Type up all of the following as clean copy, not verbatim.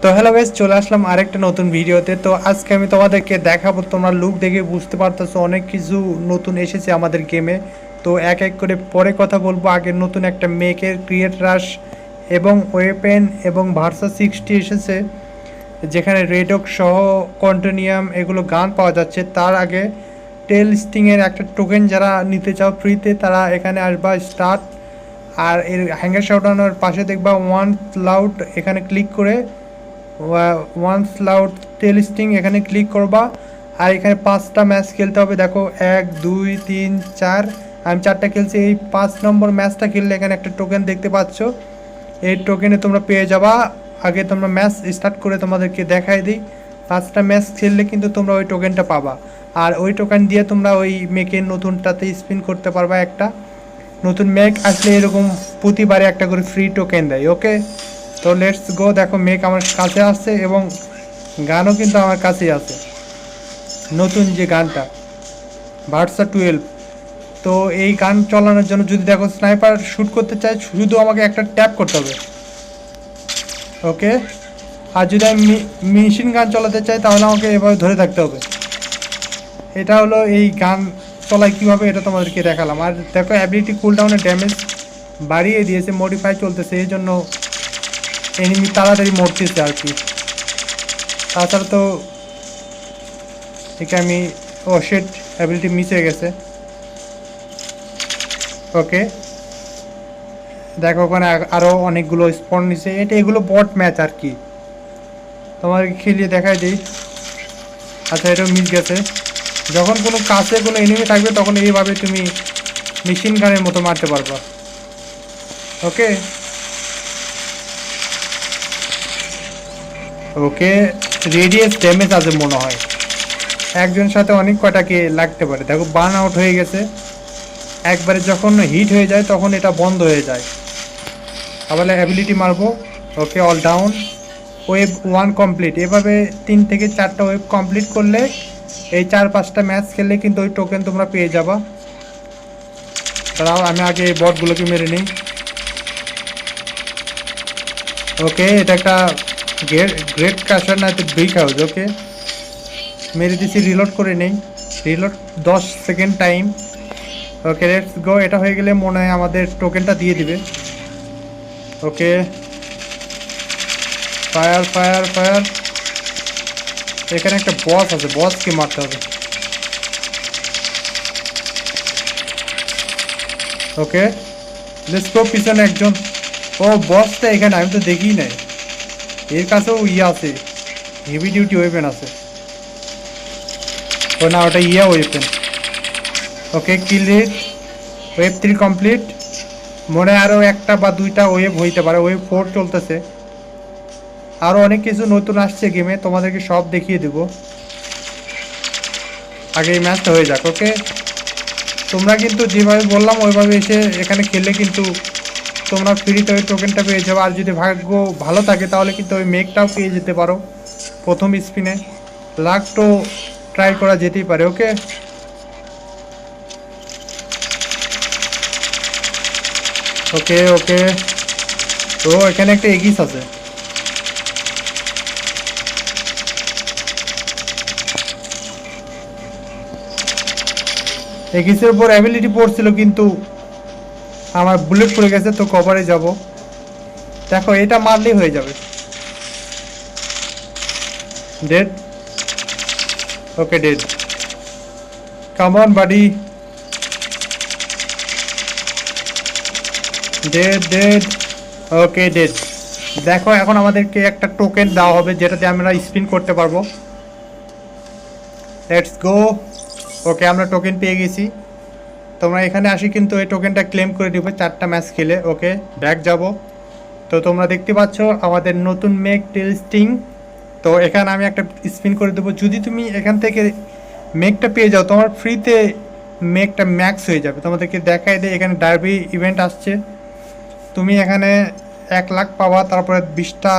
তো hello guys, চলে আসলাম আরেকটা নতুন ভিডিওতে। তো আজকে আমি তোমাদেরকে দেখাবো, তোমরা লুক দেখে বুঝতে পারতেছো অনেক কিছু নতুন এসেছে আমাদের গেমে। তো এক এক করে পরে কথা বলবো। আগে নতুন একটা মেকের ক্রিয়েট রাশ এবং ওয়েপেন এবং ভার্সা 60 এসেছে, যেখানে রেডক সহ কন্টিনিয়াম এগুলো গান পাওয়া যাচ্ছে। তার আগে টেল স্টিংয়ের একটা টোকেন যারা নিতে চাও ফ্রিতে, তারা এখানে আসবা স্টার্ট, আর এর হ্যাঙ্গার শাউটানোর পাশে দেখবা ওয়ান লাউড, এখানে ক্লিক করে ওয়ান্স লাউড টেল স্টিং এখানে ক্লিক করবা। আর এখানে 5টা ম্যাচ খেলতে হবে। দেখো 1 2 3 4, আমি 4টা খেলছি। এই 5 নম্বর ম্যাচটা খেললে এখানে একটা টোকেন দেখতে পাচ্ছ, এই টোকেনে তোমরা পেয়ে যাবা। আগে তোমরা ম্যাচ স্টার্ট করে তোমাদেরকে দেখাই দিই। 5টা ম্যাচ খেললে কিন্তু তোমরা ওই টোকেনটা পাবা, আর ওই টোকেন দিয়ে তোমরা ওই মেকের নতুনটাতে স্পিন করতে পারবা। একটা নতুন মেক আসলে এরকম প্রতিবারে একটা করে ফ্রি টোকেন দেয়। ওকে, তো লেটস গো। দেখো মেক আমার কাছে আসছে এবং গানও কিন্তু আমার কাছেই আছে, নতুন যে গানটা ভার্সা 12। তো এই গান চালানোর জন্য যদি দেখো স্নাইপার শ্যুট করতে চাই, শুধু আমাকে একটা ট্যাপ করতে হবে। ওকে, আর যদি আমি মেশিন গান চালাতে চাই তাহলে আমাকে এভাবে ধরে থাকতে হবে। এটা হলো এই গান চলায় কীভাবে, এটা তোমাদেরকে দেখালাম। আর দেখো অ্যাবিলিটি কুলডাউনের ড্যামেজ বাড়িয়ে দিয়েছে, মডিফাই চলতেছে, এই জন্য এনিমি তাড়াতাড়ি মরতেছে আর কি। তাছাড়া তো একে আমি শেট অ্যাবিলিটি মিস হয়ে গেছে। ওকে, দেখো ওখানে আরও অনেকগুলো স্পন নিছে। এগুলো বট ম্যাচ আর কি, তোমাকে খেলিয়ে দেখাই দিই। আচ্ছা, এটাও মিস গেছে। যখন কোনো কাছে কোনো এনিমি থাকবে তখন এইভাবে তুমি মেশিন গানের মতো মারতে পারবা। ওকে ওকে, রেডিয়াস ড্যামেজ আছে মনে হয়, একজনের সাথে অনেক কটাকে লাগতে পারে। দেখো বার্ন আউট হয়ে গেছে একবারে, যখন হিট হয়ে যায় তখন এটা বন্ধ হয়ে যায়। আবার অ্যাবিলিটি মারবো। ওকে, অল ডাউন, ওয়েভ 1 কমপ্লিট। এভাবে 3 থেকে 4টা ওয়েভ কমপ্লিট করলে এই 4-5টা ম্যাচ খেললে কিন্তু ওই টোকেন তোমরা পেয়ে যাবা। তারাও আমি আগে এই বটগুলোকে মেরে নিই। ওকে, এটা একটা গ্রেট ক্যাশার না, তো ব্রিক হাউস। ওকে, মেরে দিচ্ছি, রিলোড করে নেই। Reload 10 second time. Okay, let's go. এটা হয়ে গেলে মনে হয় আমাদের টোকেনটা দিয়ে দিবে। ওকে, ফায়ার ফায়ার ফায়ার। এখানে একটা বস আছে, বসকে মারতে হবে। ওকে, লেটস গো। পিছনে একজন, ও বসটা এখানে, আমি তো দেখিই নাই। এর কাছেও আছে, হেভি ডিউটি ওয়েপেন আছে। ও না, ওটা ওয়েপেন। ওকে, কিল রেট ওয়েভ 3 কমপ্লিট। মনে আরও একটা বা দুইটা ওয়েভ হইতে পারে, ওয়েভ 4 চলতেছে। আরও অনেক কিছু নতুন আসছে গেমে, তোমাদেরকে সব দেখিয়ে দেব। আগে এই ম্যাচটা হয়ে যাক। ওকে, তোমরা কিন্তু যেভাবে বললাম ওইভাবে এসে এখানে খেললে কিন্তু তোমরা ফ্রিতে ওই টোকেনটা পেয়ে যাবে। আর যদি ভাগ্য ভালো থাকে তাহলে কিন্তু ওই মেকটাও পেয়ে যেতে পারো প্রথম স্পিনে। লাক তো ট্রাই করা যেতেই পারে। ওকে, ওকে ওকে, তো এখানে একটা এগিস আছে। এগিসের উপর অ্যাবিলিটি পড়ছিল কিন্তু আমার বুলেট পড়ে গেছে, তো কভারে যাব। দেখো এটা মারলেই হয়ে যাবে। Dead. Okay, dead. Come on buddy. Dead dead. Okay, dead. দেখো এখন আমাদেরকে একটা টোকেন দেওয়া হবে যেটাতে আমরা স্পিন করতে পারবো। Let's go. ওকে, আমরা টোকেন পেয়ে গেছি। তোমরা এখানে আসি কিন্তু এই টোকেনটা ক্লেম করে দিবে 4টা ম্যাচ খেলে। ওকে, ব্যাক যাব। তো তোমরা দেখতে পাচ্ছ আমাদের নতুন মেক টেল স্টিং। তো এখানে আমি একটা স্পিন করে দেবো। যদি তুমি এখান থেকে মেকটা পেয়ে যাও, তোমার ফ্রিতে মেকটা ম্যাক্স হয়ে যাবে। তোমাদেরকে দেখাই দেয়, এখানে ডার্বি ইভেন্ট আসছে। তুমি এখানে 1 লাখ পাবা, তারপরে 20টা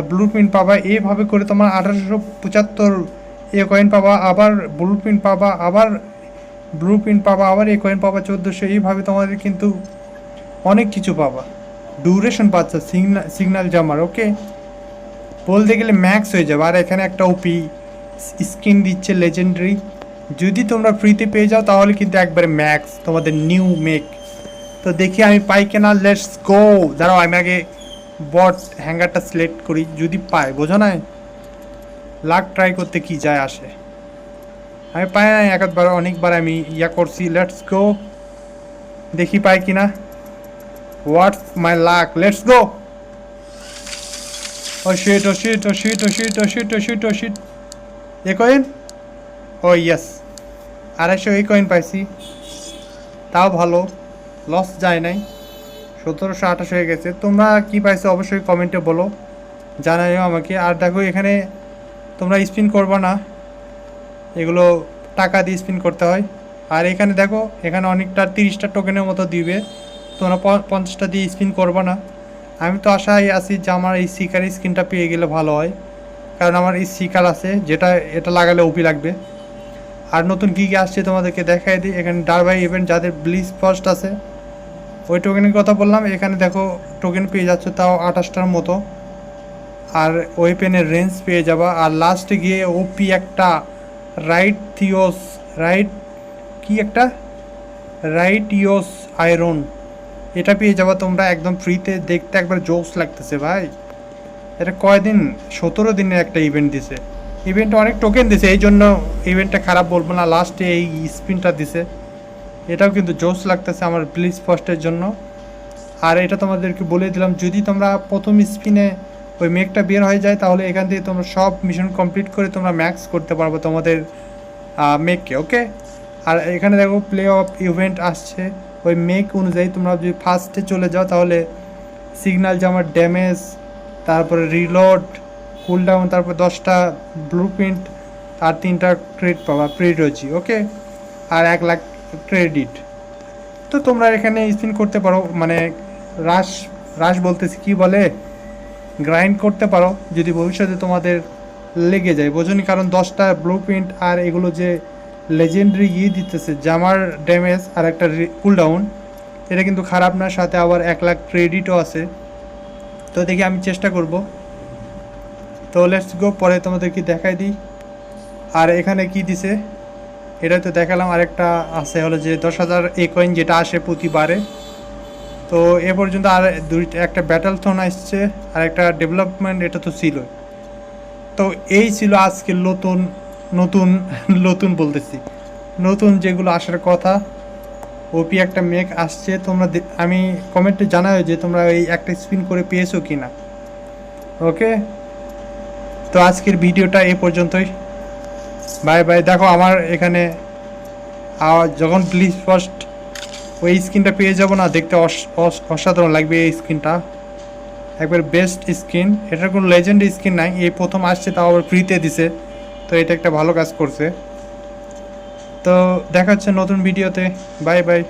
ব্লু প্রিন্ট পাবা। এইভাবে করে তোমার 1875 কয়েন পাবা, আবার ব্লু প্রিন্ট পাবা, আবার ব্লু প্রিন্ট পাবা, আবার কয়েন পাবা 1400। এইভাবে তোমাদের কিন্তু অনেক কিছু পাবা। ডিউরেশন পাচ্ছে সিগন্যাল জামার। ওকে, বলতে গেলে ম্যাক্স হয়ে যাবে। আর এখানে একটা ওপি স্কিন দিচ্ছে লেজেন্ডারি, যদি তোমরা ফ্রিতে পেয়ে যাও তাহলে কিন্তু একবারে ম্যাক্স তোমাদের নিউ মেক। তো দেখি আমি পাই কিনা, লেটস গো। দাঁড়াও আমি আগে বট হ্যাঙ্গারটা সিলেক্ট করি, যদি পাই, বোঝো না লাক ট্রাই করতে কি যায় আসে। আমি পাই না একবার, অনেকবার আমি ইয়া করছি। লেটস গো, দেখি পাই কিনা। What's my luck, let's go. Oh shit, oh shit, oh shit, oh shit, oh shit, oh shit, oh shit. A coin, oh yes, 250 এই কয়েন পাইছি, তাও ভালো, লস যায় নাই। 1728 হয়ে গেছে। তোমরা কি পাইছো অবশ্যই কমেন্টে বলো, জানাইও আমাকে। আর দেখো এখানে তোমরা স্পিন করবা না, এগুলো টাকা দিয়ে স্পিন করতে হয়। আর এখানে দেখো, এখানে অনেকটা 30টা টোকেনের মতো দিবে, তোমরা 50টা দিয়ে স্পিন করবা না। আমি তো আশায় আছি যে আমার এই শিকার স্কিনটা পেয়ে গেলে ভালো হয়, কারণ আমার এই শিকার আছে যেটা, এটা লাগালে ওপি লাগবে। আর নতুন কী কী আসছে তোমাদেরকে দেখাই দিই। এখানে ডারবাই ইভেন্ট, যাদের ব্লিজ ফার্স্ট আছে, ওই টোকেনের কথা বললাম। এখানে দেখো টোকেন পেয়ে যাচ্ছ, তাও 28টার মতো। আর ওয়েপেনের রেঞ্জ পেয়ে যাবা। আর লাস্টে গিয়ে ওপি একটা রাইট থিওস, রাইট কি একটা রাইট ইওস আয়রন, এটা পেয়ে যাবা তোমরা একদম ফ্রিতে। দেখতে একবার জোস লাগতেছে ভাই। এটা কয়দিন, 17 দিনের একটা ইভেন্ট দিছে। ইভেন্টে অনেক টোকেন দিছে, এই জন্য ইভেন্টটা খারাপ বলবো না। লাস্টে এই স্পিনটা দিছে, এটাও কিন্তু জোস লাগতেছে আমার ব্লিজ ফার্স্টের জন্য। আর এটা তোমাদেরকে বলে দিলাম, যদি তোমরা প্রথম স্পিনে ওই মেকটা বের হয়ে যায়, তাহলে এখান থেকে তোমরা সব মিশন কমপ্লিট করে তোমরা ম্যাক্স করতে পারবো তোমাদের মেককে, ওকে। আর এখানে দেখো প্লে অফ ইভেন্ট আসছে, ওই মেক অনুযায়ী তোমরা যদি ফার্স্টে চলে যাও তাহলে সিগন্যাল জামার ড্যামেজ, তারপরে রিলোড, কুলডাউন, তারপর 10টা ব্লু প্রিন্ট, আর 3টা ক্রেডিট পাবা প্রিরোজি, ওকে। আর 1 লাখ ক্রেডিট। তো তোমরা এখানে স্পিন করতে পারো, মানে রাশ রাশ বলতেছি কি বলে, গ্রাইন্ড করতে পারো যদি ভবিষ্যতে তোমাদের লেগে যায়, বোঝনি। কারণ 10টা ব্লু প্রিন্ট আর এগুলো যে লেজেন্ডারি দিতেছে, জামার ড্যামেজ আর একটা কুলডাউন, এটা কিন্তু খারাপ না। সাথে আবার 1 লাখ ক্রেডিটও আছে। তো দেখি আমি চেষ্টা করব। তো লেটস গো, পরে তোমাদেরকে দেখাই দিই। আর এখানে কি দিছে এটা তো দেখালাম। আরেকটা আছে হলো যে 10,000 এই কয়েন, যেটা আসে প্রতিবারে। তো এ পর্যন্ত আর একটা ব্যাটল থ্রোন আসছে আর একটা ডেভেলপমেন্ট, এটা তো ছিল। তো এই ছিল আজকে নতুন নতুন নতুন বলতেছি, নতুন যেগুলো আসার কথা। ওপি একটা মেক আসছে, তোমরা আমি কমেন্টে জানাও যে তোমরা এই একটা স্পিন করে পেয়েছো কি না, ওকে। তো আজকের ভিডিওটা এ পর্যন্তই, বাই বাই। দেখো আমার এখানে যখন প্লিজ ফার্স্ট ওই স্কিনটা পেয়ে যাবো না, দেখতে অসাধারণ লাগবে এই স্কিনটা, একবার বেস্ট স্কিন। এটার কোনো লেজেন্ড স্কিন নাই, এই প্রথম আসছে, তাও আবার ফ্রিতে দিছে। তো এটা একটা ভালো কাজ করছে। তো দেখা হচ্ছে নতুন ভিডিওতে, বাই বাই।